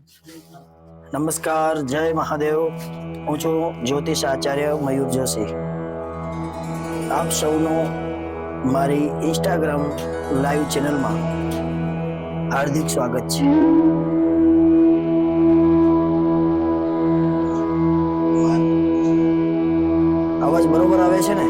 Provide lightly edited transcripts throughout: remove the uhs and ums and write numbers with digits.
નમસ્કાર, જય મહાદેવ. હું છું જ્યોતિષ આચાર્ય મયુર જોશી. આપ સૌનું મારી ઇન્સ્ટાગ્રામ લાઈવ ચેનલમાં હાર્દિક સ્વાગત છે. અવાજ બરોબર આવે છે ને?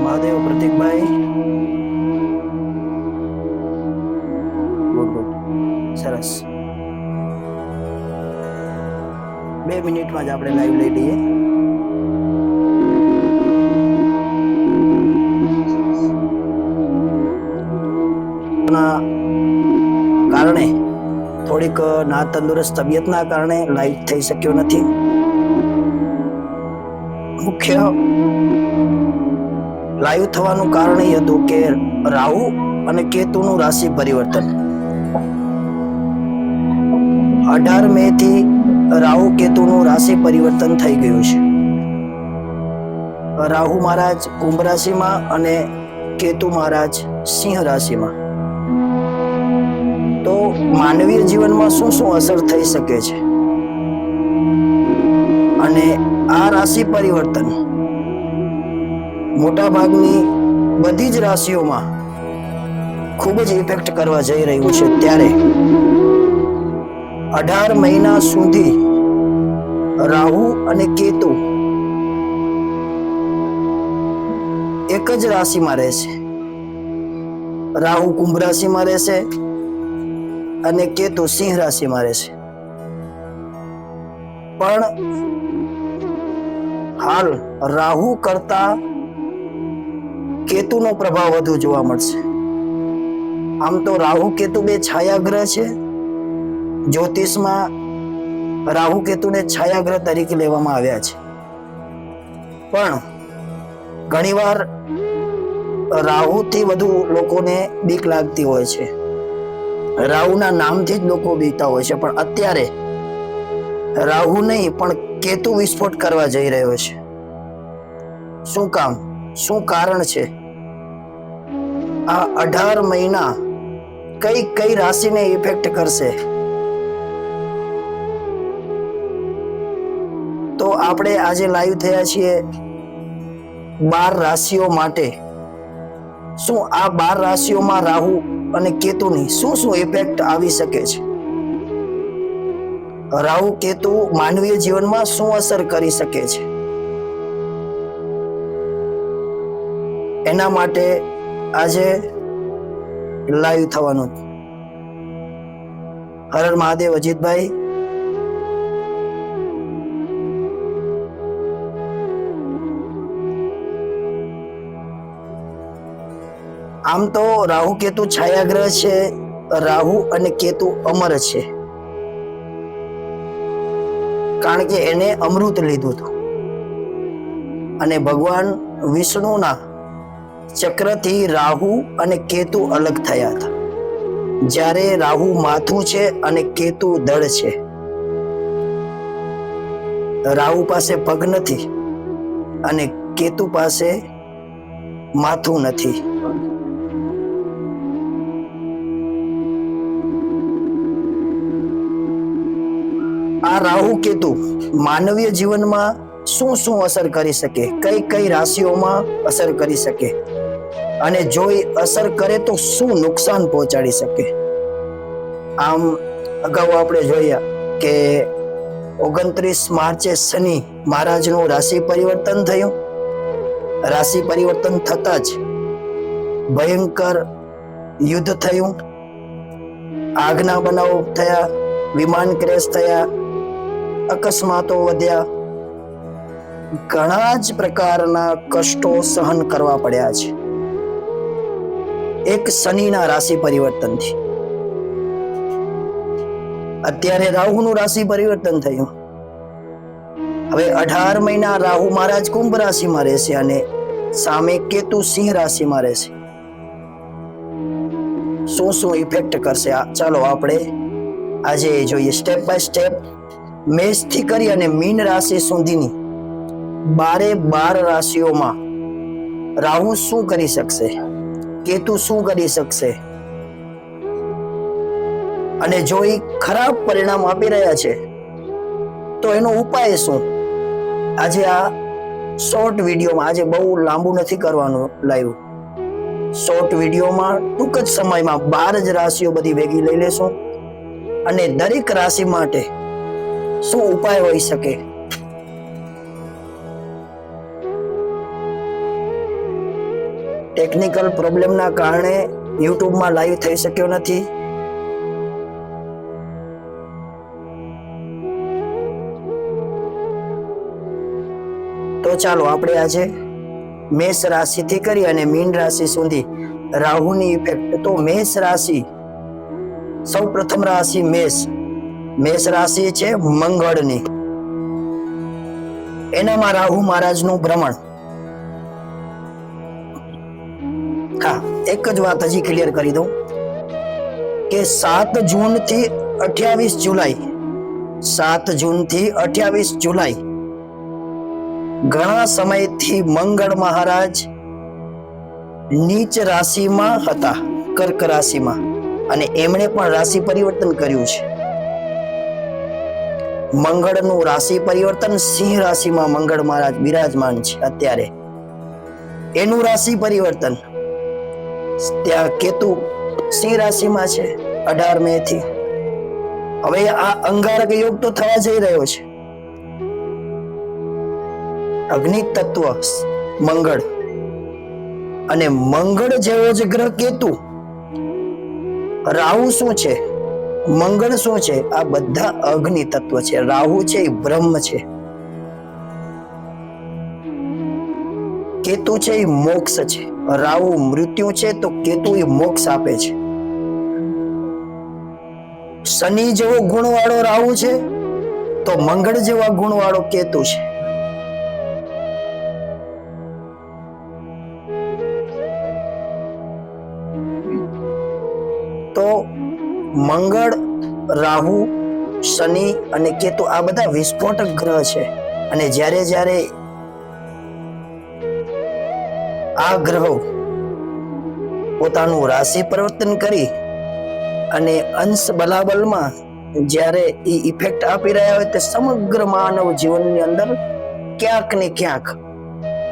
મહાદેવ, પ્રતિકભાઈ, ગુડ ગુડ, સરસ. 2 મિનિટમાં જ આપણે લાઈવ લઈ લઈએ. કારણે થોડીક ના તંદુરસ્ત તબિયતના કારણે લાઈવ થઈ શક્યો નથી. મુખ્ય લાઈવ થવાનું કારણ એ હતું કે રાહુ અને કેતુનું રાશિ પરિવર્તન 18 મે થી રાહુ કેતુનું રાશિ પરિવર્તન થઈ ગયું છે. રાહુ મહારાજ કુંભ રાશિમાં અને કેતુ મહારાજ સિંહ રાશિમાં. તો માનવીય જીવનમાં શું શું અસર થઈ શકે છે, અને આ રાશિ પરિવર્તન મોટા ભાગની બધી જ રાશિઓમાં ખૂબ જ ઇફેક્ટ કરવા જઈ રહ્યું છે. ત્યારે 18 મહિના સુધી રાહુ અને કેતુ એક જ રાશિમાં રહેશે. રાહુ કુંભ રાશિમાં રહેશે અને કેતુ સિંહ રાશિમાં રહેશે. પણ હાલ રાહુ કરતા કેતુનો પ્રભાવ વધુ જોવા મળશે. આમ તો રાહુ કેતુ બે છાયાગ્રહ છે. જ્યોતિષમાં રાહુ કેતુને છાયાગ્રહ તરીકે લેવામાં આવ્યા છે. પણ ઘણીવાર રાહુથી વધુ લોકોને બીક લાગતી હોય છે. રાહુના નામથી જ લોકો બીતા હોય છે. પણ અત્યારે રાહુ નહીં પણ કેતુ વિસ્ફોટ કરવા જઈ રહ્યો છે. શું કામ, શું કારણ છે? આ 18 મહિના કઈ રાશિને ઇફેક્ટ કરશે? તો આપણે આજે લાઈવ થયા છીએ 12 રાશિઓ માટે. શું આ 12 રાશિઓમાં રાહુ અને કેતુની શું શું ઇફેક્ટ આવી શકે છે? રાહુ કેતુ માનવીય જીવનમાં શું અસર કરી શકે છે? એના માટે આજે લાઈવ થવાનું. હર હર મહાદેવ. અજીતભાઈ, આમ તો રાહુ કેતુ છાયાગ્રહ છે. રાહુ અને કેતુ અમર છે, કારણ કે એને અમૃત લીધું હતું અને ભગવાન વિષ્ણુના ચક્રથી રાહુ અને કેતુ અલગ થયા હતા. જ્યારે રાહુ માથું છે અને કેતુ દળ છે. રાહુ પાસે પગ નથી અને કેતુ પાસે માથું નથી. આ રાહુ કેતુ માનવીય જીવનમાં શું શું અસર કરી શકે, કઈ રાશિઓમાં અસર કરી શકે, અને જો એ અસર કરે તો શું નુકસાન પહોંચાડી શકે? આમ અગાઉ આપણે જોયા કે 29 માર્ચે શનિ મહારાજનું રાશિ પરિવર્તન થયું. રાશિ પરિવર્તન થતા જ ભયંકર યુદ્ધ થયું, આગના બનાવો થયા, વિમાન ક્રેશ થયા, અકસ્માતો વધ્યા, ઘણા જ પ્રકારના કષ્ટો સહન કરવા પડ્યા છે એક શનિના રાશિ પરિવર્તનથી. અત્યારે રાહુનું રાશિ પરિવર્તન થયું. હવે 18 મહિના રાહુ મહારાજ કુંભ રાશિમાં રહેશે અને સામે કેતુ સિંહ રાશિમાં રહેશે. શું શું ઇફેક્ટ કરશે ચાલો આપણે આજે જોઈએ સ્ટેપ બાય સ્ટેપ મેષ થી કરી અને મીન રાશિ સુધીની 12 રાશિઓમાં રાહુ શું કરી શકશે, કેતુ શું કરી શકશે, અને જો એ ખરાબ પરિણામ આપી રહ્યા છે તો એનો ઉપાય શું? આજે આ શોર્ટ વિડીયોમાં, આજે બહુ લાંબુ નથી કરવાનું લાઈવ, શોર્ટ વિડીયોમાં ટૂંક જ સમયમાં 12 જ રાશિઓ બધી ભેગી લઈ લેશું અને દરેક રાશિ માટે શું ઉપાય હોઈ શકે. ટેકનિકલ પ્રોબ્લેમના કારણે યુટ્યુબમાં લાઈવ થઈ શક્યો નથી. તો ચાલો આપણે આજે મેષ રાશિથી કરી અને મીન રાશિ સુધી રાહુની ઇફેક્ટ. તો મેષ રાશિ, સૌ પ્રથમ રાશિ મેષ. મેષ રાશિ છે મંગળની, એનામાં રાહુ મહારાજનું ભ્રમણ. હા, એક જ વાત હજી ક્લિયર કરી દઉં કે 7 જૂન થી 28 જુલાઈ, 7 જૂન થી 28 જુલાઈ ઘણા સમયથી મંગળ મહારાજ નીચ રાશિમાં હતા, કર્ક રાશિમાં, અને એમણે પણ રાશિ પરિવર્તન કર્યું છે. મંગળનું રાશિ પરિવર્તન, સિંહ રાશિમાં મંગળ મહારાજ બિરાજમાન છે અત્યારે, એનું રાશિ પરિવર્તન. ત્યાં કેતુ સિંહ રાશિમાં છે 18 મે થી. હવે આ અંગારક યોગ તો થવા જઈ રહ્યો છે. અગ્નિ તત્વ મંગળ અને મંગળ જેવો જ ગ્રહ કેતુ. રાહુ શું છે, મંગળ શું છે? આ બધા અગ્નિ તત્વ છે. રાહુ છે એ બ્રહ્મ છે, કેતુ છે એ મોક્ષ છે. રાહુ મૃત્યુ છે તો કેતુ એ મોક્ષ આપે છે. શનિ જેવો ગુણવાળો રાહુ છે તો મંગળ જેવા ગુણવાળો કેતુ છે. તો મંગળ, રાહુ, શનિ અને કેતુ આ બધા વિસ્ફોટક ગ્રહ છે. અને જ્યારે જ્યારે આ ગ્રહો પોતાનું રાશિ પરિવર્તન કરી અને અંશ બલાબલમાં જ્યારે એ ઇફેક્ટ આપી રહ્યા હોય તો સમગ્ર માનવ જીવનની અંદર ક્યાંક ને ક્યાંક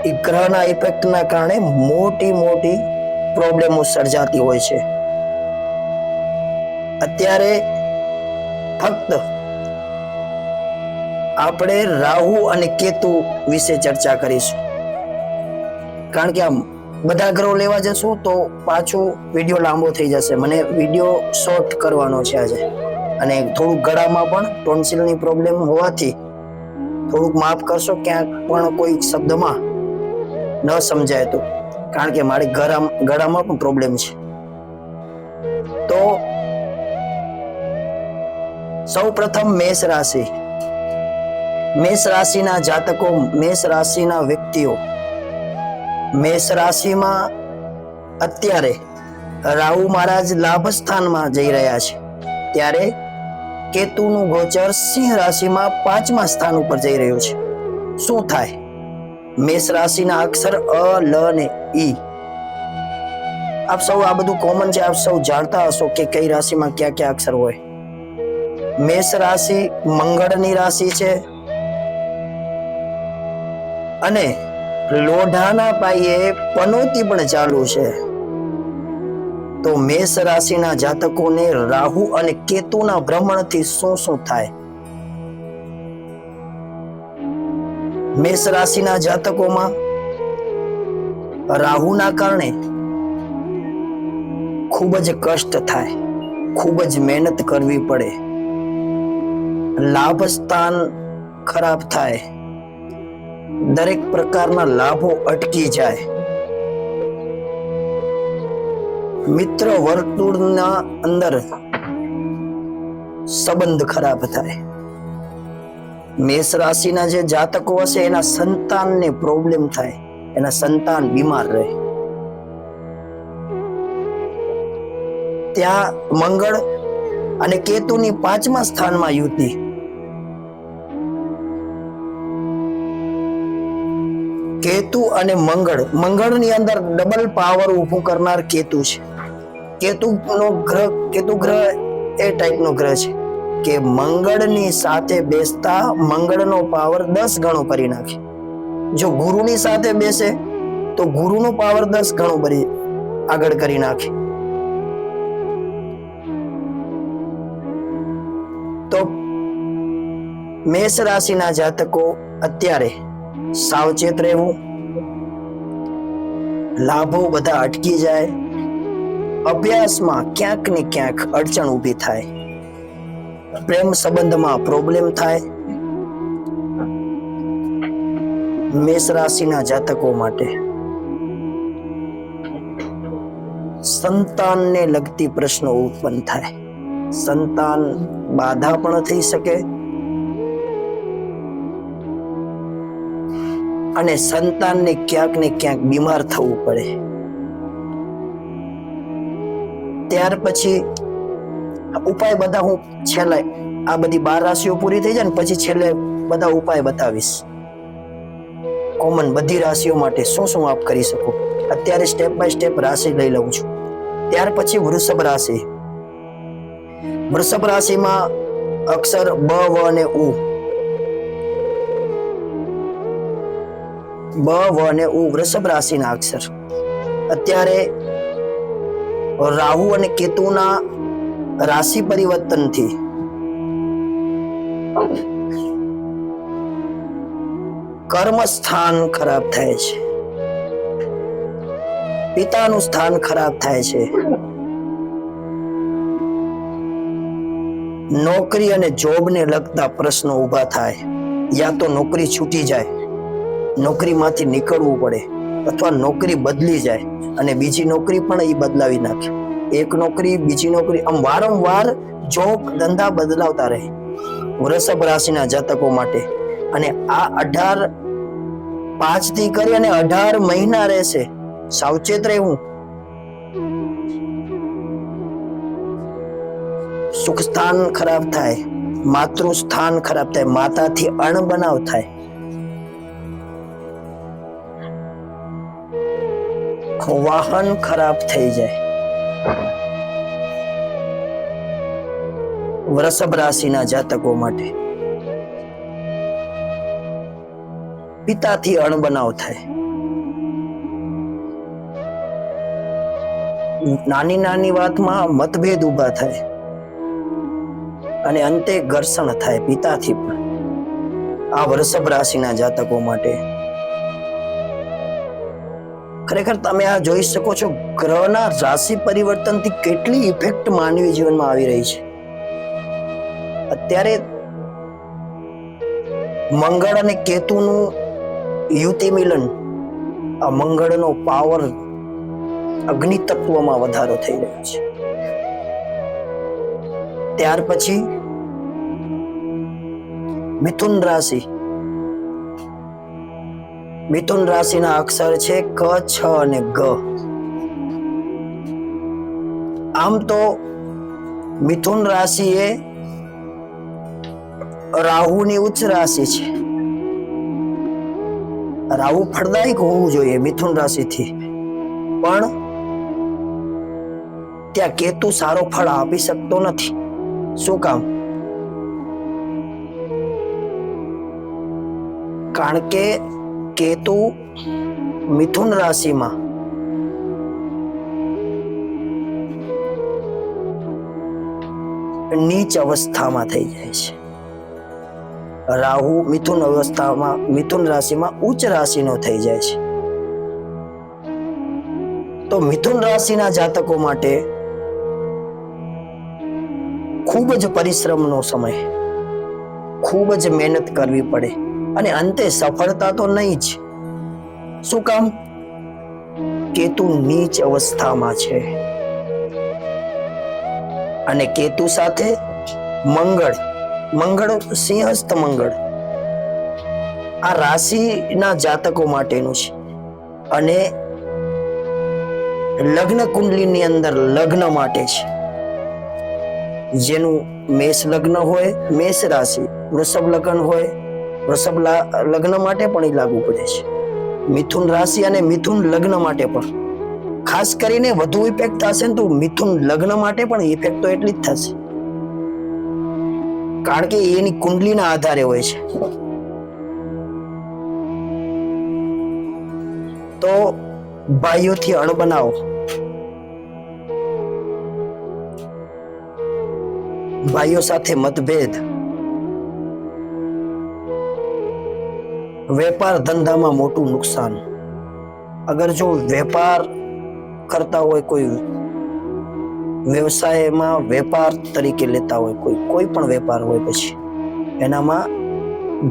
એ ગ્રહના ઇફેક્ટના કારણે મોટી મોટી પ્રોબ્લેમો સર્જાતી હોય છે. અત્યારે ફક્ત આપણે રાહુ અને કેતુ વિશે ચર્ચા કરીશું, કારણ કે આમ બધા ગ્રહો લેવા જશું તો પાછો વિડીયો લાંબો થઈ જશે. મને વિડીયો શોર્ટ કરવાનો છે આજે, અને થોડુંક ગળામાં પણ ટોન્સિલની પ્રોબ્લેમ હોવાથી થોડુંક માફ કરશો ક્યાંક પણ કોઈ શબ્દમાં ન સમજાય તો, કારણ કે મારી ગળામાં પણ પ્રોબ્લેમ છે. તો સૌ પ્રથમ મેષ રાશિ. મેષ રાશિના જાતકો, મેષ રાશિના વ્યક્તિઓ, મેષ રાશિમાં અત્યારે રાહુ મહારાજ લાભ સ્થાનમાં જઈ રહ્યા છે, ત્યારે કેતુનું ગોચર સિંહ રાશિમાં 5મા સ્થાન ઉપર જઈ રહ્યું છે. શું થાય? મેષ રાશિના અક્ષર અ, લ ને ઈ. આપ સૌ આ બધું કોમન છે, આપ સૌ જાણતા હશો કે કઈ રાશિમાં ક્યાં ક્યાં અક્ષર હોય. મેષ રાશિ મંગળની રાશિ છે અને લોઢાના પાયે પનોતી પણ ચાલુ છે. તો મેષ રાશિના જાતકોને રાહુ અને કેતુના ભ્રમણથી શું શું થાય? મેષ રાશિના જાતકોમાં રાહુના કારણે ખૂબ જ કષ્ટ થાય, ખૂબ જ મહેનત કરવી પડે, લાભ સ્થાન ખરાબ થાય, દરેક પ્રકારના લાભો અટકી જાય, મિત્ર વર્તુળના અંદર સંબંધ ખરાબ થાય. મેષ રાશિના જે જાતકો હશે એના સંતાનને પ્રોબ્લેમ થાય, એના સંતાન બીમાર રહે. ત્યાં મંગળ અને કેતુની 5મા સ્થાનમાં યુતિ. કેતુ અને મંગળની અંદર ડબલ પાવર ઊભું કરનાર કેતુ છે. કેતુ ગ્રહ એ ટાઈપનો ગ્રહ છે કે મંગળની સાથે બેસતા મંગળનો પાવર 10 ગણો કરી નાખે. જો ગુરુની સાથે બેસે તો ગુરુનો પાવર 10 ગણો આગળ કરી નાખે. તો મેષ રાશિના જાતકો અત્યારે સાવચેત રહેવું, લાભો બધા અટકી જાય, અભ્યાસમાં ક્યાંક ને ક્યાંક અડચણ ઊભી થાય, પ્રેમ સંબંધમાં પ્રોબ્લેમ થાય. મેષ રાશિના જાતકો માટે સંતાનને લગતી પ્રશ્નો ઉત્પન્ન થાય, સંતાન બાધા પણ થઈ શકે અને સંતાનને ક્યાંક ને ક્યાંક બીમાર થવું પડે. ત્યાર પછી ઉપાય બધા હું છેલ્લે આ બધી 12 રાશિઓ પૂરી થઈ જાય ને પછી છેલ્લે બધા ઉપાય બતાવીશ. કોમન બધી રાશિઓ માટે શું શું આપ કરી શકો. અત્યારે સ્ટેપ બાય સ્ટેપ રાશિ લઈ લઉં છું. ત્યાર પછી વૃષભ રાશિ. વૃષભ રાશિમાં અક્ષર બ, વ અને ઉ. બ, વ અને ઉ વૃષભ રાશિના અક્ષર. અત્યારે રાહુ અને કેતુના રાશિ પરિવર્તનથી કર્મ સ્થાન ખરાબ થાય છે, પિતાનું સ્થાન ખરાબ થાય છે, નોકરી અને જોબને લગતા પ્રશ્નો ઊભા થાય. યા તો નોકરી છૂટી જાય, નોકરીમાંથી નીકળવું પડે, અથવા નોકરી બદલી જાય અને બીજી નોકરી પણ એ બદલાવી નાખે. એક નોકરી બીજી નોકરી, આમ વારંવાર જોબ ધંધા બદલાવતા રહે વૃષભ રાશિના જાતકો માટે. અને આ 5 થી કરી અને 18 મહિના રહેશે. સાવચેત રહેવું. સુખ સ્થાન ખરાબ થાય, માતૃ સ્થાન ખરાબ થાય, માતાથી અણબનાવ થાય, વાહન ખરાબ થઈ જાય. વૃષભ રાશિના જાતકો માટે પિતાથી અણબનાવ થાય, નાની નાની વાતમાં મતભેદ ઊભા થાય અને અંતે ઘર્ષણ થાય પિતાથી પણ. આ વૃષભ રાશિના જાતકો માટે ખરેખર તમે આ જોઈ શકો છો ગ્રહના રાશિ પરિવર્તનથી કેટલી ઇફેક્ટ માનવી જીવનમાં આવી રહી છે. અત્યારે મંગળ અને કેતુનું યુતિ મિલન, આ મંગળનો પાવર અગ્નિ તત્વમાં વધારો થઈ રહ્યો છે. ત્યાર પછી મિથુન રાશિ. મિથુન રાશિના અક્ષર છે ક, છ અને ગ. આમ તો મિથુન રાશિ એ રાહુની ઉચ્ચ રાશિ છે. રાહુ ફળદાયક હોવું જોઈએ મિથુન રાશિથી, પણ ત્યાં કેતુ સારો ફળ આપી શકતો નથી. શું કામ? કારણ કે કેતુ મિથુન રાશિમાં નીચ અવસ્થામાં થઈ જાય છે. રાહુ મિથુન અવસ્થામાં મિથુન રાશિમાં ઉચ્ચ રાશિનો થઈ જાય છે. તો મિથુન રાશિના જાતકો માટે ખૂબ જ પરિશ્રમનો સમય, ખૂબ જ મહેનત કરવી પડે અને અંતે સફળતા તો નહીં જ. શું કામ? કેતુ નીચ અવસ્થામાં છે અને કેતુ સાથે મંગળ સિંહસ્થ મંગળ આ રાશિના જાતકો માટેનું છે. અને લગ્ન કુંડલીની અંદર લગ્ન માટે છે. જેનું મેષ લગ્ન હોય, મેષ રાશિ, વૃષભ લગ્ન હોય, વૃષભ લગ્ન માટે પણ એ લાગુ પડે છે. મિથુન રાશિ અને મિથુન લગ્ન માટે પણ ખાસ કરીને વધુ ઇફેક્ટ થશે ને તો મિથુન લગ્ન માટે પણ ઇફેક્ટ તો એટલી જ થશે, કારણ કે એની કુંડલીના આધારે હોય છે. તો ભાઈઓથી અણબનાવ, ભાઈઓ સાથે મતભેદ, વેપાર ધંધામાં મોટું નુકસાન. અગર જો વેપાર કરતા હોય, કોઈ વ્યવસાયમાં વેપાર તરીકે લેતા હોય, કોઈ પણ વેપાર હોય, પછી એનામાં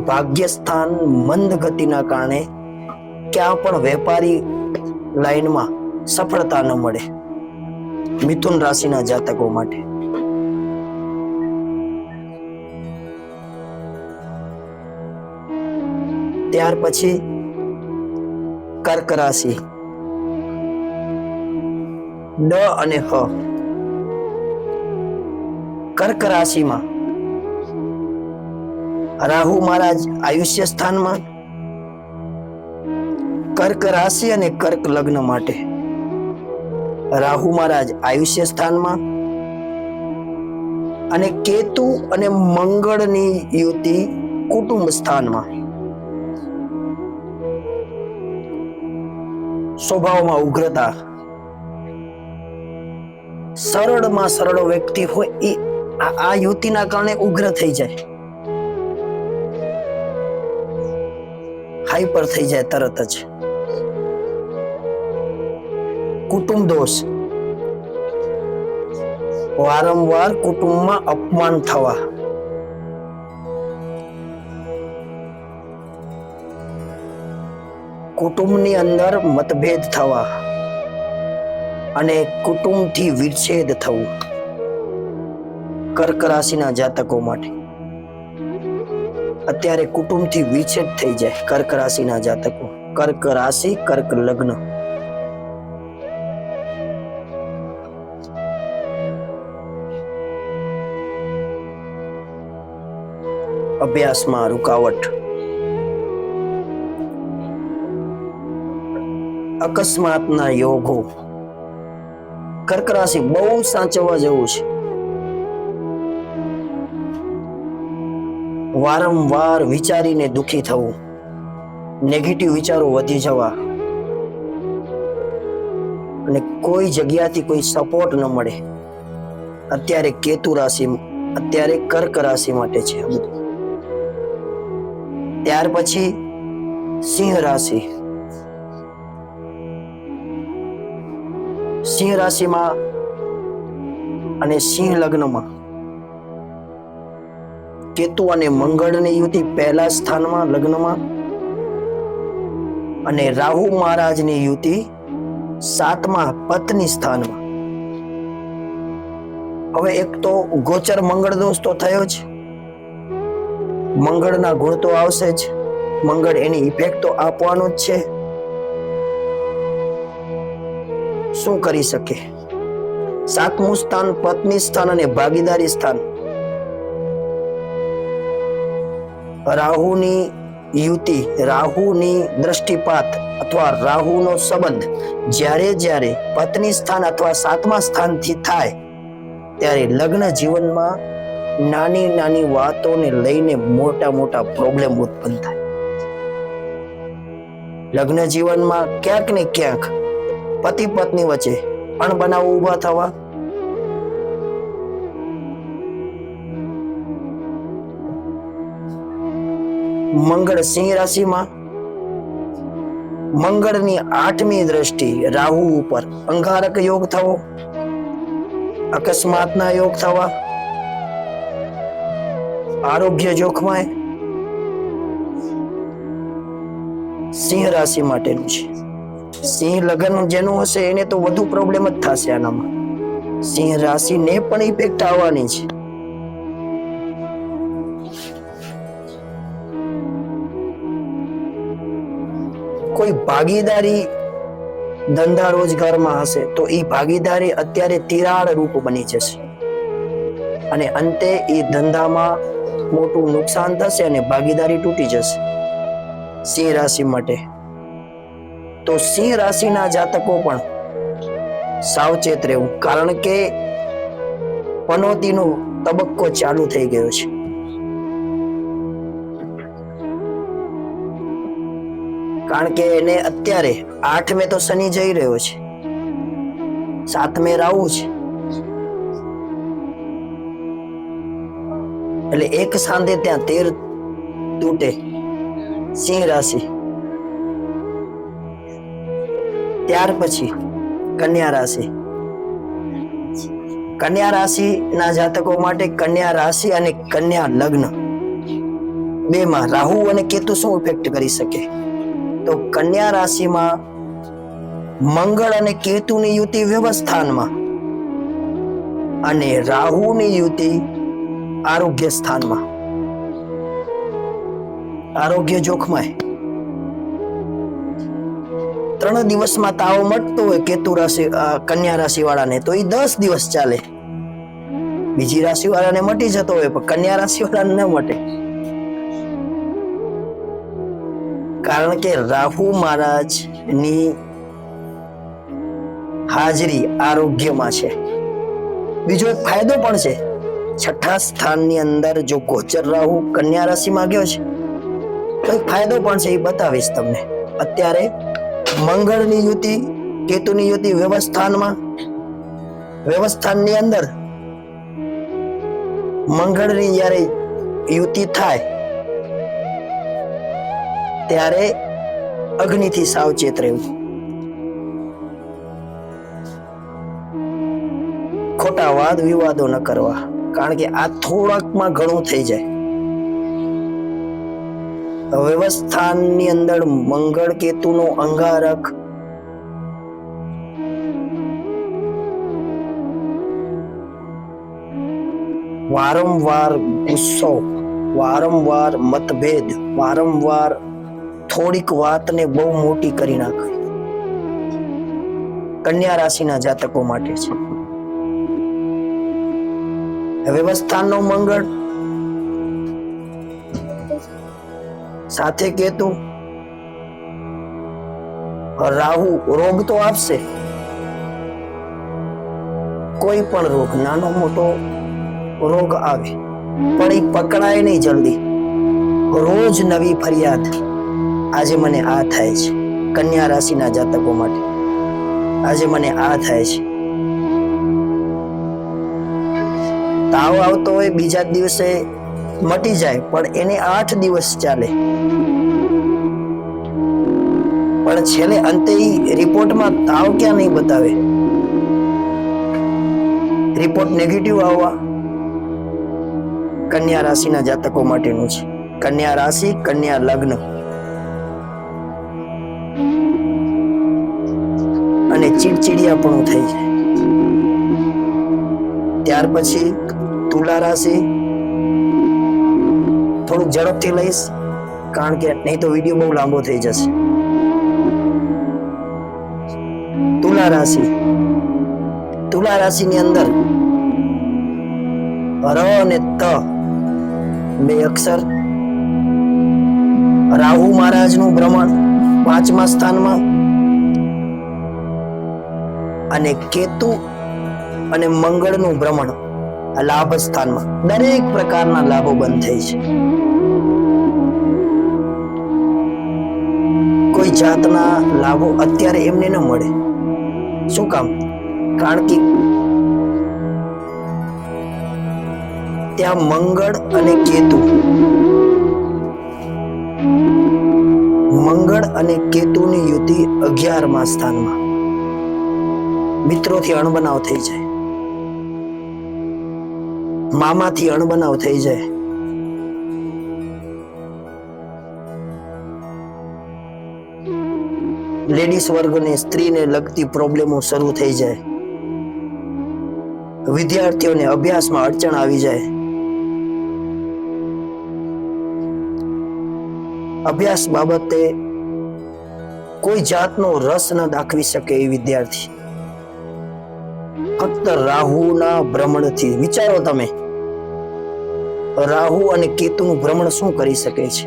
ભાગ્યસ્થાન મંદ ગતિના કારણે ક્યાં પણ વેપારી લાઈનમાં સફળતા ન મળે મિથુન રાશિના જાતકો માટે. ત્યાર પછી કર્ક રાશિ, ડ અને હ. કર્ક રાશિમાં રાહુ મહારાજ આયુષ્ય સ્થાનમાં, કર્ક રાશિ અને કર્ક લગ્ન માટે રાહુ મહારાજ આયુષ્ય સ્થાનમાં અને કેતુ અને મંગળની યુતિ કુટુંબ સ્થાનમાં. સ્વભાવમાં ઉગ્રતા, સરળમાં સરળ વ્યક્તિ હોય એ આ યુતિના કારણે ઉગ્ર થઈ જાય, હાઈપર થઈ જાય તરત જ. કુટુંબ દોષ, વારંવાર કુટુંબમાં અપમાન થવા, કુટુંબની અંદર મતભેદ થવા અને કુટુંબથી વિચ્છેદ થવું કર્ક રાશિના જાતકો માટે. અત્યારે કુટુંબથી વિચ્છેદ થઈ જાય કર્ક રાશિના જાતકો. કર્ક રાશિ, કર્ક લગ્ન. અભ્યાસમાં રૂકાવટ, અકસ્માતના યોગો. કર્ક રાશિ બહુ સાચવવા જેવું છે. વારંવાર વિચારીને દુખી થવું, નેગેટિવ વિચારો વધી જવા અને કોઈ જગ્યાથી કોઈ સપોર્ટ ન મળે. અત્યારે કેતુ રાશિ, અત્યારે કર્ક રાશિ માટે છે. ત્યાર પછી સિંહ રાશિ. સિંહ રાશિમાં અને સિંહ લગ્નમાં કેતુ અને મંગળની યુતિ પહેલા સ્થાનમાં લગ્નમાં અને રાહુ મહારાજની યુતિ 7મા પત્ની સ્થાનમાં. હવે એક તો ગોચર મંગળ દોષ તો થયો છે, મંગળના ગુણ તો આવશે જ, મંગળ એની ઇફેક્ટ તો આપવાનો જ છે. શું કરી શકે? 7મું સ્થાન પત્ની સ્થાન અને ભાગીદારી સ્થાન. રાહુની યુતિ, રાહુની દ્રષ્ટિપાત અથવા રાહુનો સંબંધ જ્યારે પત્ની સ્થાન અથવા 7મા સ્થાનથી થાય ત્યારે લગ્ન જીવનમાં નાની નાની વાતોને લઈને મોટા પ્રોબ્લેમ ઉત્પન્ન થાય. લગ્ન જીવનમાં ક્યાંક ને ક્યાંક પતિ પત્ની વચ્ચે અણબનાવ ઉભા થવા, મંગળ સિંહ રાશિમાં, મંગળની 8મી દ્રષ્ટિ રાહુ ઉપર અંગારક યોગ થવો, અકસ્માતના યોગ થવા, આરોગ્ય જોખમાય. સિંહ રાશિ માટેનું છે. સિંહ લગ્ન જેનું હશે એને તો વધુ પ્રોબ્લેમ જ થશે આનામાં. સિંહ રાશિને પણ ઇફેક્ટ આવવાની છે. કોઈ ભાગીદારી ધંધા રોજગારમાં હશે તો એ ભાગીદારી અત્યારે તિરાડ રૂપ બની જશે. અને અંતે એ ધંધામાં મોટું નુકસાન થશે અને ભાગીદારી તૂટી જશે સિંહ રાશિ માટે. તો સિંહ રાશિના જાતકો પણ સાવચેત રહેવું, કારણ કે પનોતીનો તબક્કો ચાલુ થઈ ગયો છે. કારણ કે એને અત્યારે 8મે તો શનિ જઈ રહ્યો છે, 7મે રાહુ છે, એટલે એક સાંધે ત્યાં 13 તૂટે. સિંહ રાશિ ત્યાર પછી કન્યા રાશિ. કન્યા રાશિના જાતકો માટે કન્યા રાશિ અને કન્યા લગ્ન બેમાં રાહુ અને કેતુ શું ઇફેક્ટ કરી શકે? તો કન્યા રાશિમાં મંગળ અને કેતુની યુતિ વ્યવસ્થાનમાં અને રાહુની યુતિ આરોગ્ય સ્થાનમાં. આરોગ્ય જોખમાય. 3 દિવસમાં તાવ મટતો હોય કેતુ રાશિ કન્યા રાશિ વાળાને તો એ 10 દિવસ ચાલે. બીજી રાશિ વાળાને મટી જતો હોય પણ કન્યા રાશિ વાળાને ન મટે, કારણ કે રાહુ મહારાજની હાજરી આરોગ્યમાં છે. બીજો એક ફાયદો પણ છે, 6થા સ્થાનની અંદર જો ગોચર રાહુ કન્યા રાશિમાં ગયો છે તો એક ફાયદો પણ છે, એ બતાવીશ તમને. અત્યારે મંગળની યુતિ કેતુની યુતિ વ્યવસ્થાનની અંદર મંગળની જ્યારે યુતિ થાય ત્યારે અગ્નિથી સાવચેત રહેવું, ખોટા વાદ વિવાદો ન કરવા, કારણ કે આ થોડાકમાં ઘણું થઈ જાય. વ્યવસ્થાનની અંદર મંગળ કેતુનો અંગારક વારંવાર ગુસ્સો, વારંવાર મતભેદ, વારંવાર થોડીક વાતને બહુ મોટી કરી નાખવી કન્યા રાશિના જાતકો માટે છે. વ્યવસ્થાનનો મંગળ સાથે કેતુ, રાહુ રોગ તો આપશે, કોઈ પણ રોગ, નાનો મોટો રોગ આવે પણ એ પકડાય નહીં જલ્દી. રોજ નવી ફરિયાદ, આજે મને આ થાય છે. કન્યા રાશિના જાતકો માટે આજે મને આ થાય છે. તાવ આવતો હોય બીજા દિવસે મટી જાય પણ એને 8 દિવસ ચાલે, પણ છેલ્લે અંતે રિપોર્ટમાં તાવ ક્યાં નહીં બતાવે, રિપોર્ટ નેગેટિવ આવવા કન્યા રાશિના જાતકો માટેનું છે. કન્યા રાશિ કન્યા લગ્ન અને ચીડચીડિયાપણું થઈ જાય. ત્યાર પછી તુલા રાશિ, થોડુંક ઝડપથી લઈશ કારણ કે નહીં તો વિડીયો બહુ લાંબો થઈ જશે. તુલા રાશિ, તુલા રાશિની અંદર ર અને ત 2 અક્ષર, રાહુ મહારાજનું ભ્રમણ 5મા સ્થાનમાં અને કેતુ અને મંગળનું ભ્રમણ લાભ સ્થાનમાં. દરેક પ્રકારના લાભો બંધ થઈ છે. કોઈ જાતના લાભો અત્યારે એમને ન મળે. શું કામ? કારણ કે ત્યાં મંગળ અને કેતુ, મંગળ અને કેતુની યુતિ 11મા સ્થાનમાં. મિત્રોથી અણબનાવ થઈ જાય, મામાથી અણબનાવ થઈ જાય, લેડીઝ વર્ગને સ્ત્રીને લગતી પ્રોબ્લેમો શરૂ થઈ જાય, વિદ્યાર્થીઓને અભ્યાસમાં અડચણ આવી જાય, અભ્યાસ બાબતે કોઈ જાતનો રસ ન દાખવી શકે એ વિદ્યાર્થી ફક્ત રાહુના ભ્રમણથી. વિચારો તમે રાહુ અને કેતુનું ભ્રમણ શું કરી શકે છે?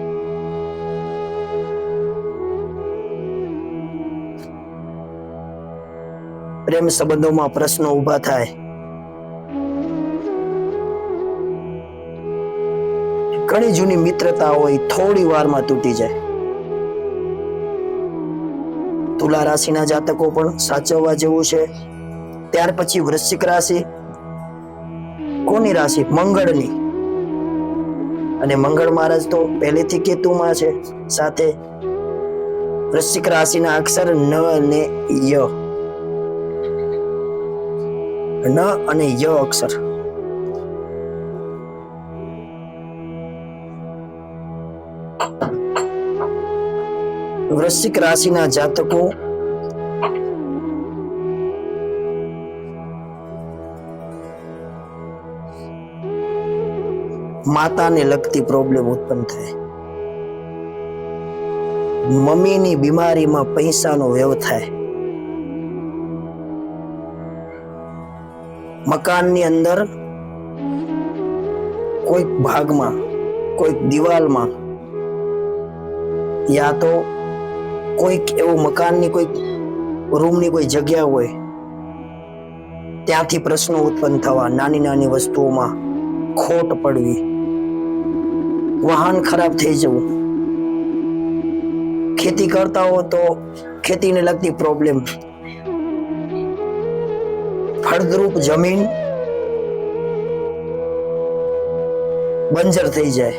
પ્રેમ સંબંધોમાં પ્રશ્નો ઉભા થાય, ઘણી જૂની મિત્રતા હોય થોડી વારમાં તૂટી જાય. તુલા રાશિના જાતકો પણ સાચવવા જેવું છે. ત્યાર પછી વૃશ્ચિક રાશિ. કોની રાશિ? મંગળની. અને મંગળ મહારાજ તો પહેલેથી કેતુમાં છે. સાથે વૃશ્ચિક રાશિના અક્ષર ન અને ય. ન અને ય અક્ષર. વૃશ્ચિક રાશિના જાતકો માતાને લગતી પ્રોબ્લેમ ઉત્પન્ન થાય. મમ્મીની બીમારીમાં પૈસાનો વ્યય થાય. મકાનની અંદર કોઈક ભાગમાં, કોઈક દિવાલમાં, યા તો કોઈક એવું મકાનની કોઈક રૂમની કોઈ જગ્યા હોય ત્યાંથી પ્રશ્નો ઉત્પન્ન થવા. નાની નાની વસ્તુઓમાં ખોટ પડવી, વાહન ખરાબ થઈ જવું, ખેતી કરતા હો તો ખેતીને લગતી પ્રોબ્લેમ, ફળદ્રુપ જમીન બંજર થઈ જાય.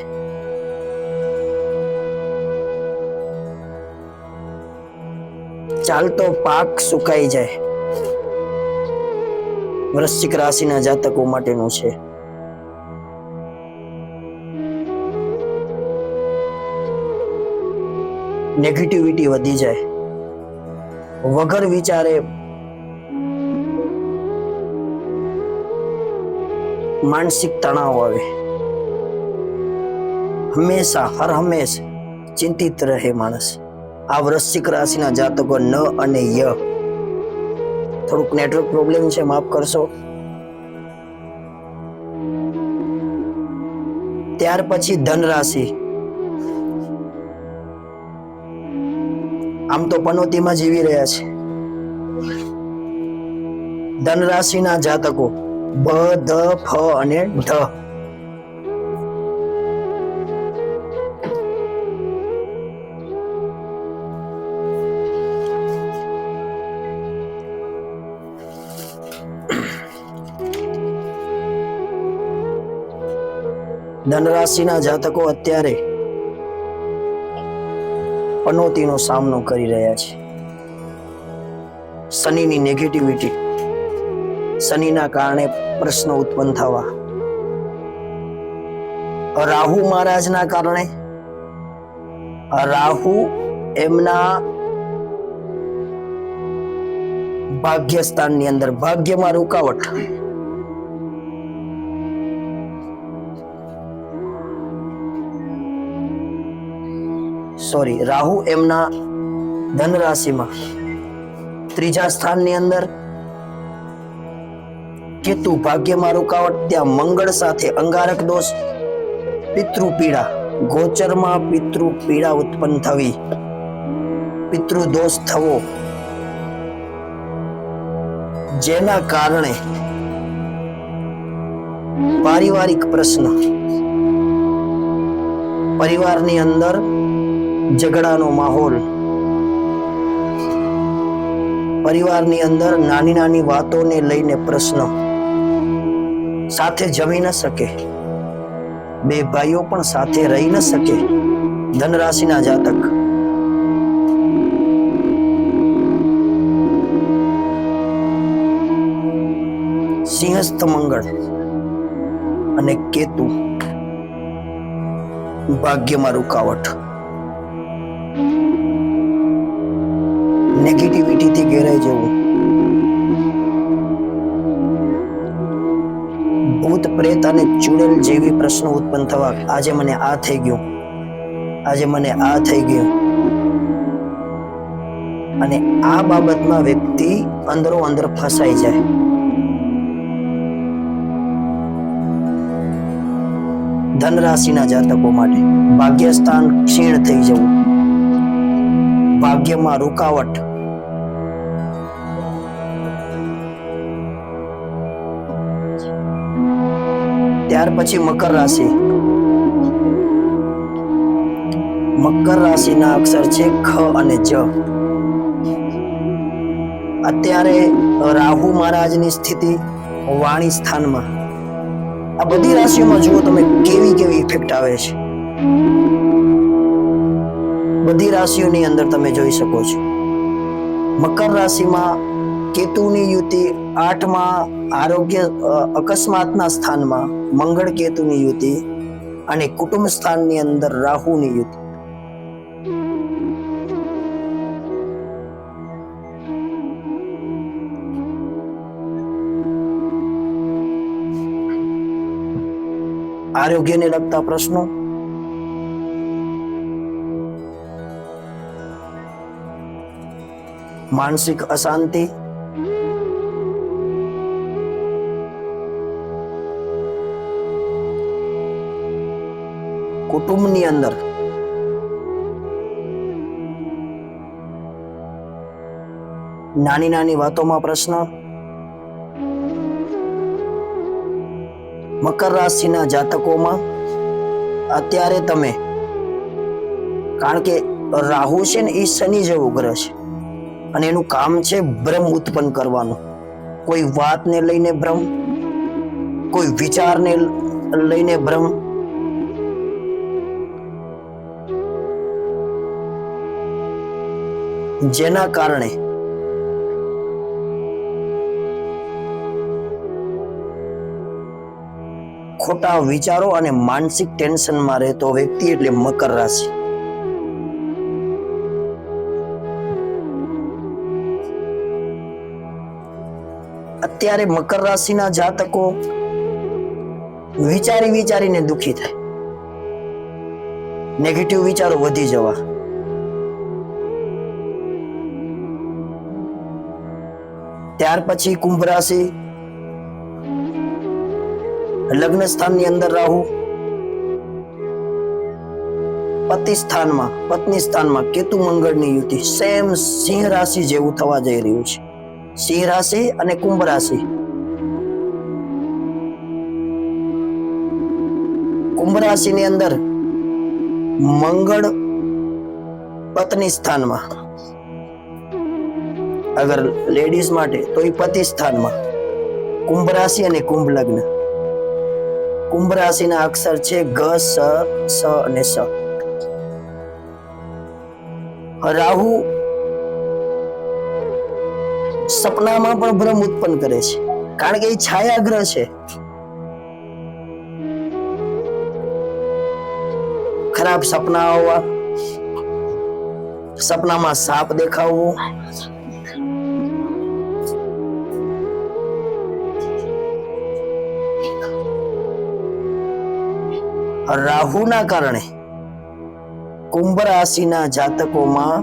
ચાલતો પાક સુકાઈ જાય. વૃશ્ચિક રાશિના જાતકો માટેનું છે. નેગેટિવિટી વધી જાય. વગર વિચારે માનસિક તણાવ આવે. હંમેશા હર હંમેશ ચિંતિત રહે માણસ. આ વૃશ્ચિક રાશિના જાતકો ન અને ય. થોડુંક નેટવર્ક પ્રોબ્લેમ છે, માફ કરશો. ત્યાર પછી ધન રાશિ. આમ તો પનોતીમાં જીવી રહ્યા છે. ધન રાશિના જાતકો બ, ધ, ફ અને ઢ. ધનરાશિના જાતકો અત્યારે પનોતીનો સામનો કરી રહ્યા છે. શનિની નેગેટિવિટી, શનિના કારણે પ્રશ્નો ઉત્પન્ન થવા. રાહુ મહારાજના કારણે, રાહુ એમના ભાગ્યસ્થાનની અંદર ભાગ્યમાં રૂકાવટ. સોરી, રાહુ એમના ધન રાશિમાં ત્રીજા સ્થાનની અંદર, કેતુ ભાગ્યમાં રૂકાવટ. ત્યાં મંગળ સાથે અંગારક દોષ, પિતૃ પીડા, ગોચરમાં પિતૃ પીડા ઉત્પન્ન થવી, પિતૃ દોષ થવો, જેના કારણે પારિવારિક પ્રશ્ન, પરિવારની અંદર ઝઘડાનો માહોલ, પરિવારની અંદર નાની નાની વાતોને લઈને પ્રશ્ન, સાથે જમી ન શકે, બે ભાઈઓ પણ સાથે રહી ન શકે. ધન રાશિના જાતક સિંહસ્થ મંગળ અને કેતુ ભાગ્યમાં રૂકાવટ. નેગેટિવિટીથી ઘેરાઈ જવું, ભૂત પ્રેત અને ચુડેલ જેવી પ્રશ્નો ઉત્પન્ન થવા. આજે મને આ થઈ ગયું, આજે મને આ થઈ ગયું. અને આ બાબતમાં વ્યક્તિ અંદરો અંદર ફસાઈ જાય. ધન રાશિના જાતકો માટે ભાગ્યસ્થાન ક્ષીણ થઈ જવું, ભાગ્યમાં રૂકાવટ, ત્યાર પછી મકર રાશિ. મકર રાશિના અક્ષર છે ખ અને જ. અત્યારે રાહુ મહારાજની સ્થિતિ વાણી સ્થાનમાં. આ બધી રાશિઓમાં જુઓ તમે કેવી કેવી ઇફેક્ટ આવે છે. બધી રાશિઓની અંદર તમે જોઈ શકો છો. મકર રાશિમાં કેતુની યુતિ 8માં આરોગ્ય અકસ્માતના સ્થાનમાં મંગળ કેતુની યુતિ અને કુટુંબ સ્થાનની અંદર રાહુની યુતિ. આરોગ્યને લગતા પ્રશ્નો, માનસિક અશાંતિ, કુટુંબની અંદર નાની નાની વાતોમાં પ્રશ્ન. મકર રાશિના જાતકોમાં અત્યારે તમે, કારણ કે રાહુ છે ને એ શનિ જેવો ગ્રહ છે અને એનું કામ છે ભ્રમ ઉત્પન્ન કરવાનું. કોઈ વાતને લઈને ભ્રમ, કોઈ વિચારને લઈને ભ્રમ, જેના કારણે ખોટા વિચારો અને માનસિક ટેન્શનમાં રહેતો વ્યક્તિ એટલે મકર રાશિ. અત્યારે મકર રાશિના જાતકો વિચારી વિચારીને દુખી થાય, નેગેટિવ વિચારો વધી જવા. ત્યાર પછી કુંભ રાશિ. લગ્ન સ્થાનની અંદર રાહુ, પતિ સ્થાનમાં, પત્ની સ્થાનમાં કેતુ મંગળની યુતિ. સેમ સિંહ રાશિ જેવું થવા જઈ રહ્યું છે. સિંહ રાશિ અને કુંભ રાશિ. કુંભ રાશિની અંદર મંગળ પત્ની સ્થાનમાં, અગર લેડીઝ માટે તો એ પતિ સ્થાનમાં. કુંભ રાશિ અને કુંભ લગ્ન. કુંભ રાશિના અક્ષર છે ગ, સ, સ અને સ. રાહુ સપનામાં પણ ભ્રમ ઉત્પન્ન કરે છે, કારણ કે એ છાયા ગ્રહ છે. ખરાબ સપના આવવા, સપનામાં સાપ દેખાવું, રાહુના કારણે કુંભ રાશિના જાતકોમાં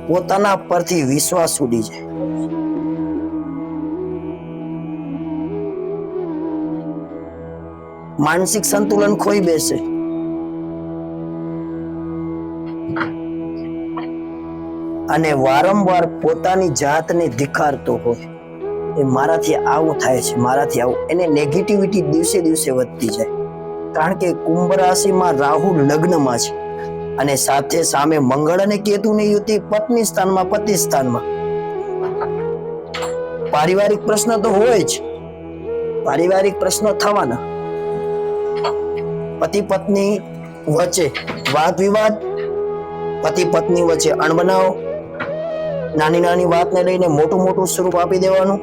પોતાના પરથી વિશ્વાસ ઉડી જાય. માનસિક સંતુલન ખોઈ બેસે. અને વારંવાર પોતાની જાતને ધિક્કારતો હોય, એ મારાથી આવું થાય છે, મારાથી આવું, એને નેગેટિવિટી દિવસે દિવસે વધતી જાય. કારણ કે કુંભ રાશિમાં રાહુ લગ્નમાં છે અને સાથે સામે મંગળ અને કેતુની યુતિ પત્ની સ્થાનમાં, પતિ સ્થાનમાં. પારિવારિક પ્રશ્ન તો હોય જ, પારિવારિક પ્રશ્નો થવાના. પતિ પત્ની વચ્ચે વાદ વિવાદ, પતિ પત્ની વચ્ચે અણબનાવ, નાની નાની વાતને લઈને મોટું મોટું સ્વરૂપ આપી દેવાનું,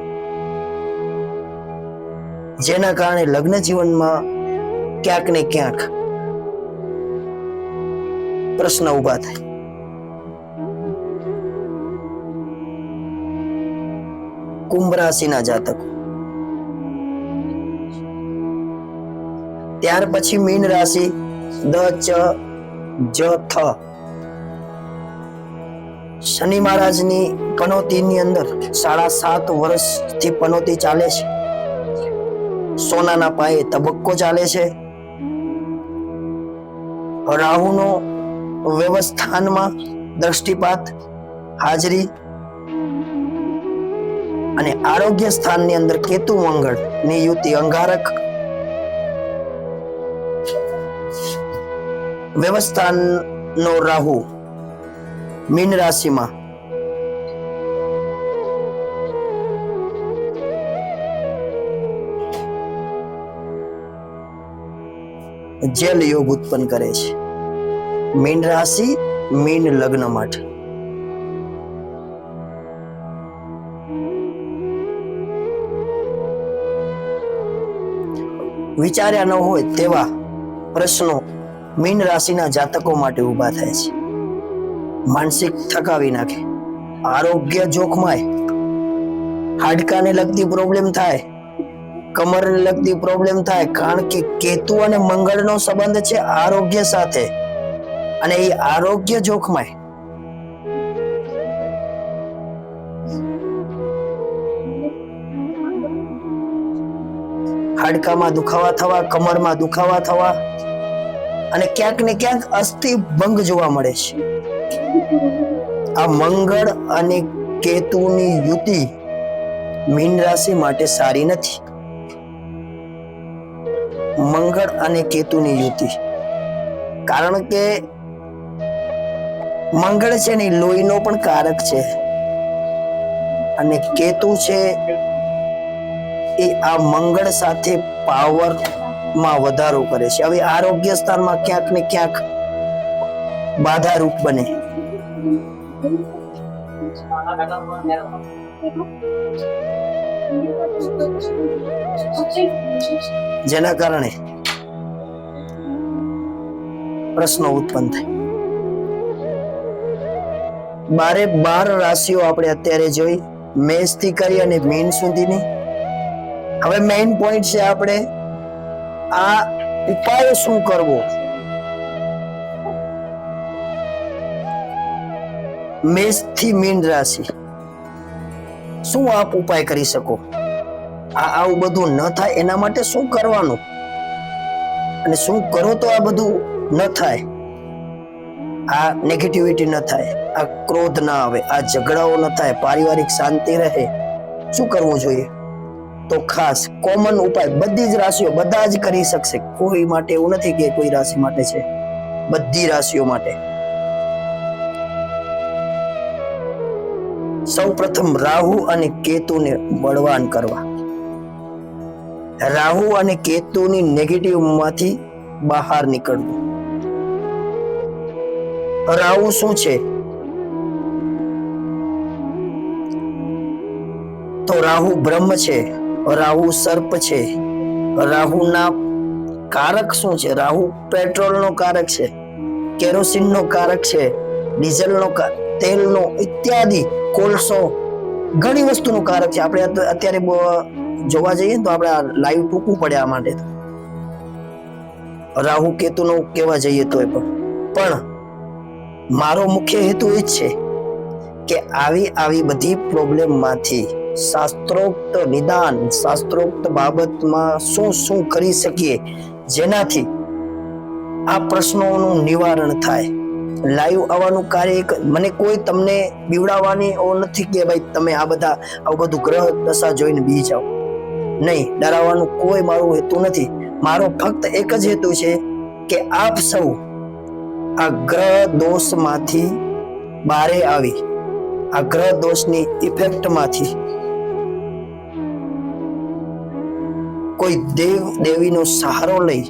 જેના કારણે લગ્ન જીવનમાં ક્યાંક ને ક્યાંક પ્રશ્ન ઉભા થાય. કુંભ રાશિના જાતકો. ત્યાર પછી મીન રાશિ. દ, ચ, જ, થ. શનિ મહારાજની પનોતીની અંદર 7.5 વર્ષથી પનોતી ચાલે છે. સોનાના પાયે તબક્કો ચાલે છે. રાહુનો વ્યવસ્થાનમાં દ્રષ્ટિપાત, હાજરી અને આરોગ્ય સ્થાનની અંદર કેતુ મંગળ ની યુતિ અંગારક. વ્યવસ્થાનનો રાહુ મીન રાશિમાં જેલ યોગ ઉત્પન્ન કરે છે. મીન રાશિ મીન લગ્ન માટે વિચાર્યા ન હોય તેવા પ્રશ્નો મીન રાશિના જાતકો માટે ઉભા થાય છે. માનસિક થકાવી નાખે, આરોગ્ય જોખમાય, હાડકાને લગતી પ્રોબ્લેમ થાય, કમરને લગતી પ્રોબ્લેમ થાય, કારણ કે કેતુ અને મંગળનો સંબંધ છે આરોગ્ય સાથે, અને એ આરોગ્ય જોખમાય. હાડકામાં દુખાવા થવા, કમરમાં દુખાવા થવા, અને ક્યાંક ને ક્યાંક અસ્થિ ભંગ જોવા મળે છે. આ મંગળ અને કેતુની યુતિ મીન રાશિ માટે સારી નથી. મંગળ અને કેતુની યુતિ, કારણ કે મંગળ છે ને લોહીનો પણ કારક છે, અને કેતુ છે એ આ મંગળ સાથે પાવરમાં વધારો કરે છે. હવે આરોગ્ય સ્થાનમાં ક્યાંક ને ક્યાંક બાધારૂપ બને. જેના કારણે પ્રશ્નો ઉત્પન્ન થાય. 12 રાશિઓ આપણે અત્યારે જોઈ, મેષ થી કરી અને મીન સુધીની. હવે મેઇન પોઈન્ટ છે આપણે આ ઉપાય શું કરવો. મેષ થી મીન રાશિ, શું આપ ઉપાય કરી શકો? આવું બધું ન થાય એના માટે શું કરવાનું, અને શું કરો તો આ બધું ન થાય, આ નેગેટિવિટી ન થાય, આ ક્રોધ ના આવે, આ ઝઘડાઓ ન થાય, પારિવારિક શાંતિ રહે, શું કરવું જોઈએ? તો ખાસ કોમન ઉપાય બધી જ રાશિઓ બધા જ કરી શકશે. કોઈ માટે એવું નથી કે કોઈ રાશિ માટે છે, બધી રાશિઓ માટે. સૌ પ્રથમ રાહુ અને કેતુને બળવાન કરવા. રાહુ અને કેતુની નેગેટિવ માંથી બહાર નીકળવું. રાહુ શું છે? તો રાહુ બ્રહ્મ છે, રાહુ સર્પ છે. રાહુના કારક શું છે? રાહુ પેટ્રોલનો કારક છે, કેરોસીનનો કારક છે, ડીઝલનો, તેલનો ઇત્યાદિ, કોલસો, ઘણી વસ્તુનું કારક છે. આપણે અત્યારે જોવા જઈએ તો આપણે લાઈવ ટૂંકવું પડે આ માટે, રાહુ કેતુનો કહેવા જઈએ તો પણ મારો મુખ્ય હેતુ એ જ છે કે આવી બધી પ્રોબ્લેમ માંથી શાસ્ત્રોક્ત નિદાન, શાસ્ત્રોક્ત બાબતમાં શું કરી શકીએ જેનાથી આ પ્રશ્નોનું નિવારણ થાય. લાઈવ આવવાનું કાર્ય મને કોઈ તમને બીવડાવવાની નથી કે ભાઈ તમે આવું બધું ગ્રહ દશા જોઈને બી જાઓ, નહીં. ડરાવવાનું કોઈ મારું હેતુ નથી. મારો ફક્ત એક જ હેતુ છે કે આપ સૌ આ ગ્રહ દોષમાંથી બારે આવી, આ ગ્રહ દોષની ઇફેક્ટમાંથી કોઈ દેવ દેવીનો સહારો લઈ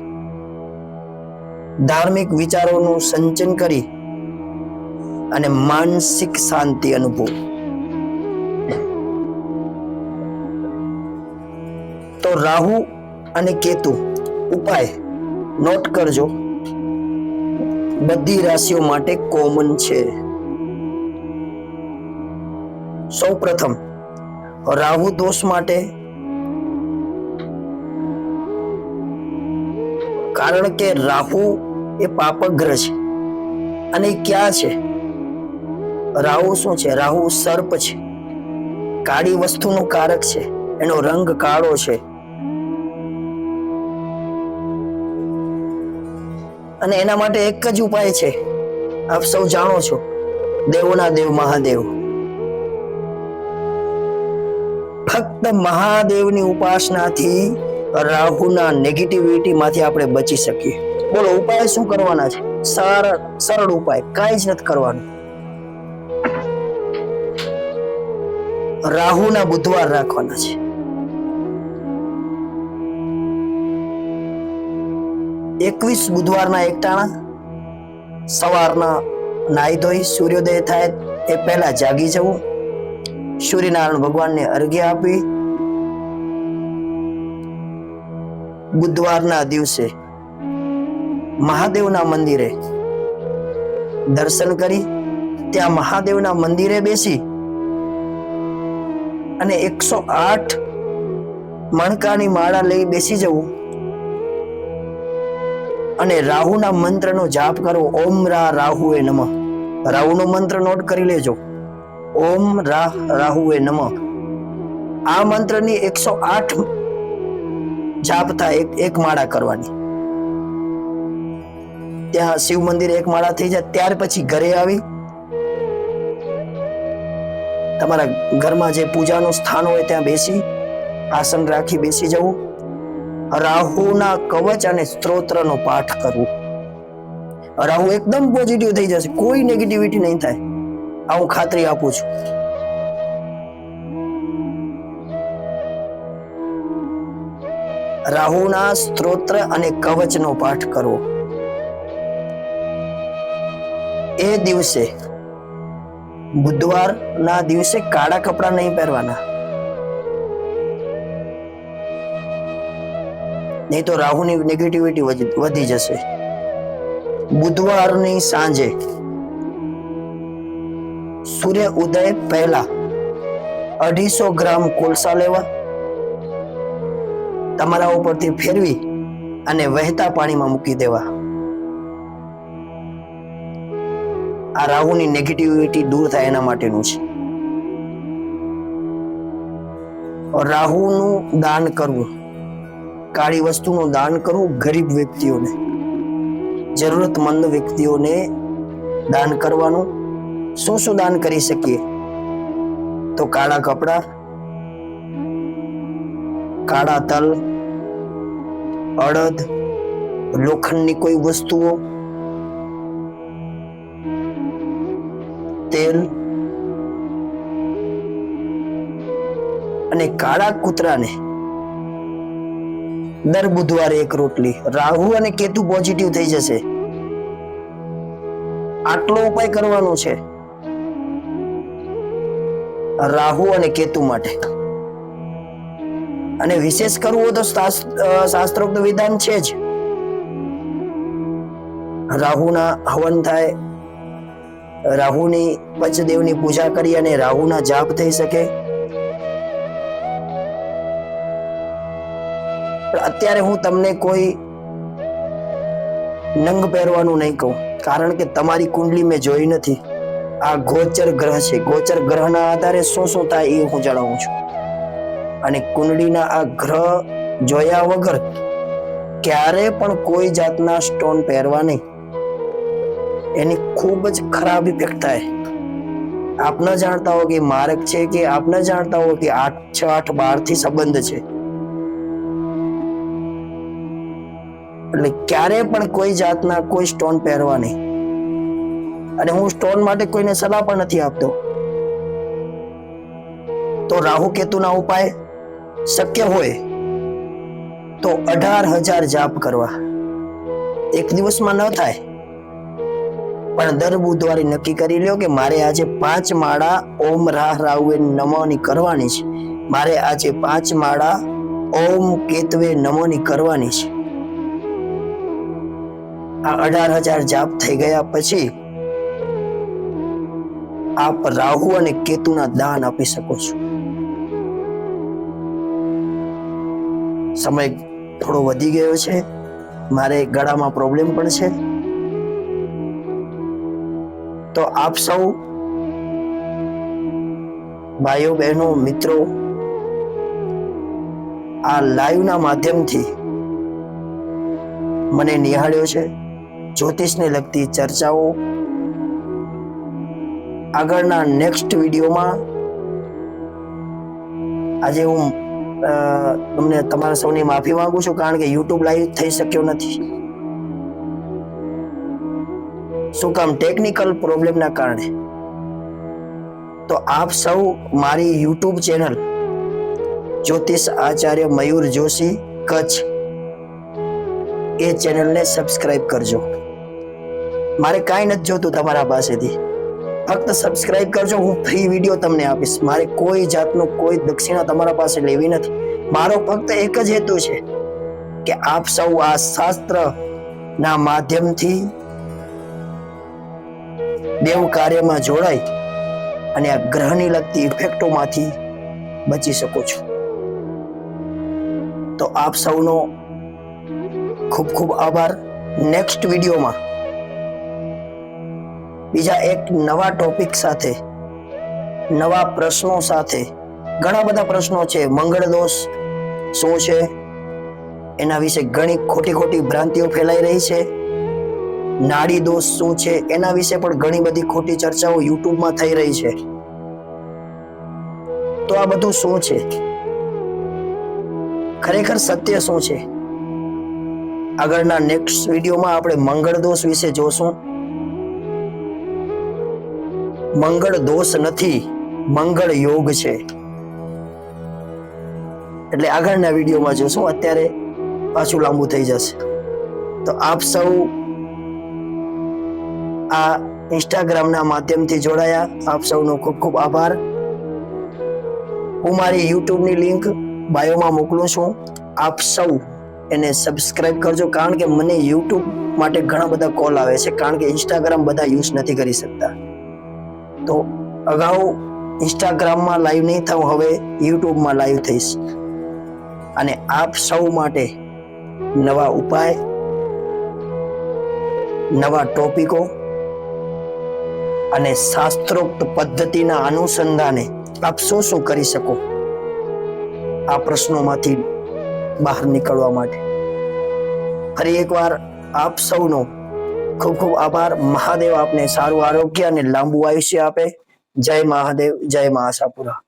ધાર્મિક વિચારોનું સંચન કરી અને માનસિક શાંતિ અનુભવ. તો રાહુ અને કેતુ ઉપાય નોટ કરજો, બધી રાશિઓ માટે કોમન છે. સૌ પ્રથમ રાહુ દોષ માટે, કારણ કે રાહુ એ પાપગ્રહ છે. અને ક્યાં છે? રાહુ શું છે? રાહુ સર્પ છે, કાળી વસ્તુનું કારક છે, એનો રંગ કાળો છે. અને એના માટે એક જ ઉપાય છે, આપ સૌ જાણો છો, દેવોના દેવ મહાદેવ. ફક્ત મહાદેવની ઉપાસનાથી રાહુના નેગેટિવિટી માંથી આપણે બચી શકીએ. બોલો ઉપાય શું કરવાના છે? સરળ ઉપાય, કાંઈ જ નથી કરવાનું. રાહુના બુધવાર રાખવાના છે. 21 બુધવારના એકટાણા સવારના નાહી ધોઈ સૂર્યોદય થાય એ પહેલા જાગી જવું, સૂર્યનારાયણ ભગવાનને અર્ઘ્ય આપી બુધવારના દિવસે મહાદેવના મંદિરે દર્શન કરી ત્યાં મહાદેવના મંદિરે બેસી અને 108 મણકાની માળા લઈ બેસી જવું અને રાહુના મંત્રનો જાપ કરવો. ઓમ રાહુએ નમઃ. રાહુનો મંત્ર નોટ કરી લેજો. ઓમ રાહુએ નમઃ. આ મંત્રની 108 જાપ થાય, એક માળા કરવાની. ત્યાં શિવ મંદિર એક માળા થઈ જાય ત્યાર પછી ઘરે આવી તમારા ઘરમાં જે પૂજાનું સ્થાન હોય ત્યાં બેસી આસન રાખી બેસી જવું. રાહુના કવચ અને સ્ત્રોત્રનો પાઠ કરવું. રાહુ એકદમ પોઝિટિવ થઈ જશે, કોઈ નેગેટિવિટી નહીં થાય. આ હું ખાતરી આપું છું. રાહુના સ્ત્રોત્ર અને કવચનો પાઠ કરવો. એ દિવસે બુધવારના દિવસે કાળા કપડા નહીં પહેરવાના, નહીં તો રાહુની નેગેટિવિટી વધી જશે. બુધવારની સાંજે સૂર્ય ઉદય પહેલા 250 ગ્રામ કોલસા લેવા, તમારા ઉપરથી ફેરવી અને વહેતા પાણીમાં મૂકી દેવા. આ રાહુની નેગેટિવિટી દૂર થાય એના માટેનું છે. રાહુનું દાન કરવું, કાળી વસ્તુનું દાન કરવું, ગરીબ વ્યક્તિઓને, જરૂરતમંદ વ્યક્તિઓને દાન કરવાનું. શું શું દાન કરી શકીએ? તો કાળા કપડા, કાળા તલ, અડદ, લોખંડની કોઈ વસ્તુઓ, તેલ અને કાળા કૂતરાને દર બુધવારે એક રોટલી. રાહુ અને કેતુ પોઝિટિવ થઈ જશે. આટલો ઉપાય કરવાનો છે રાહુ અને કેતુ માટે. અને વિશેષ કરવું હોય તો શાસ્ત્રોક્ત વિધાન છે જ. રાહુના હવન થાય, રાહુની પંચદેવની પૂજા કરી અને રાહુના જાપ થઈ શકે. અત્યારે હું તમને કોઈ નંગ પહેરવાનું નહીં કહું, કારણ કે તમારી કુંડલી મેં જોઈ નથી. આ ગોચર ગ્રહ છે. ગોચર ગ્રહના આધારે શું શું થાય એ હું જણાવું છું. અને કુંડલીના આ ગ્રહ જોયા વગર ક્યારે પણ કોઈ જાતના સ્ટોન પહેરવા નહીં. એની ખૂબ જ ખરાબ ઇફેક્ટ થાય. આપ ન જાણતા હો કે મારક છે, કે આપ ન જાણતા હો કે 8, 6, 8, 12 થી સંબંધ છે. એટલે ક્યારે પણ કોઈ જાતના કોઈ સ્ટોન પહેરવા નહીં. અને હું સ્ટોન માટે કોઈને સલાહ પણ નથી આપતો. તો રાહુ કેતુના ઉપાય શક્ય હોય તો 18,000 જાપ કરવા. એક દિવસમાં ન થાય, પણ દર બુધવારે નક્કી કરી લ્યો કે મારે આજે 5 માળા ઓમ રાહુએ નમઃની કરવાની છે. મારે આજે 5 માળા ઓમ કેતવે નમઃની કરવાની છે. આ 18,000 જાપ થઈ ગયા પછી આપ રાહુ અને કેતુના દાન આપી શકો છો. સમય થોડો વધી ગયો છે, મારે ગળામાં પ્રોબ્લેમ પણ છે. તો આપ સૌ ભાઈઓ બહેનો મિત્રો આ લાઈવના માધ્યમથી મને નિહાળ્યો છે, જ્યોતિષને લગતી ચર્ચાઓ આગળના નેક્સ્ટ વિડીયોમાં. આજે હું તમને તમારા સૌની માફી માંગુ છું, કારણ કે યુટ્યુબ લાઈવ થઈ શક્યો નથી. શું કામ? ટેકનિકલ પ્રોબ્લેમના કારણે. તો આપ સૌ મારી યુટ્યુબ ચેનલ જ્યોતિષ આચાર્ય મયુર જોશી કચ્છ એ ચેનલને સબસ્ક્રાઇબ કરજો. મારે કાંઈ નથી જોતું તમારા પાસેથી, ફક્ત સબસ્ક્રાઇબ કરજો. હું ફ્રી વિડીયો તમને આપીશ. મારે કોઈ જાતનું કોઈ દક્ષિણા તમારા પાસે લેવી નથી. મારો ફક્ત એક જ હેતુ છે કે આપ સૌ આ શાસ્ત્ર ના માધ્યમથી દેવ કાર્યમાં જોડાઈ અને આ ગ્રહની લગતી ઇફેક્ટોમાંથી બચી શકો છો. તો આપ સૌનો ખૂબ ખૂબ આભાર. નેક્સ્ટ વિડીયોમાં બીજા એક નવા ટોપિક સાથે, નવા પ્રશ્નો સાથે. ઘણા બધા પ્રશ્નો છે. મંગળ દોષ શું છે એના વિશે ઘણી ખોટી ખોટી ભ્રાંતિઓ ફેલાઈ રહી છે. નાડી દોષ શું છે એના વિશે પણ ઘણી બધી ખોટી ચર્ચાઓ યુટ્યુબમાં થઈ રહી છે. તો આ બધું શું છે? ખરેખર સત્ય શું છે? આગળના નેક્સ્ટ વિડીયોમાં આપણે મંગળ દોષ વિશે જોશું. મંગળ દોષ નથી, મંગળ યોગ છે. એટલે આગળના વિડીયોમાં જોશું. અત્યારે પાછું લાંબુ થઈ જશે. તો આપ સૌ આ ઇન્સ્ટાગ્રામના માધ્યમથી જોડાયા, આપ સૌનો ખૂબ ખૂબ આભાર. હું મારી યુટ્યુબની લિંક બાયોમાં મોકલું છું. આપ સૌ એને સબસ્ક્રાઇબ કરજો, કારણ કે મને યુટ્યુબ માટે ઘણા બધા કોલ આવે છે, કારણ કે ઇન્સ્ટાગ્રામ બધા યુઝ નથી કરી શકતા. તો અગાઉ ઇન્સ્ટાગ્રામમાં લાઈવ નહીં થાઉં, હવે યુટ્યુબમાં લાઈવ થઈશ. અને આપ સૌ માટે નવા ઉપાય, નવા ટોપિકો અને શાસ્ત્રોક્ત પદ્ધતિના અનુસંધાને આપ શું શું કરી શકો આ પ્રશ્નોમાંથી બહાર નીકળવા માટે. ફરી એકવાર આપ સૌનો ખૂબ ખૂબ આભાર. મહાદેવ આપને સારું આરોગ્ય અને લાંબુ આયુષ્ય આપે. જય મહાદેવ, જય મા આશાપુરા.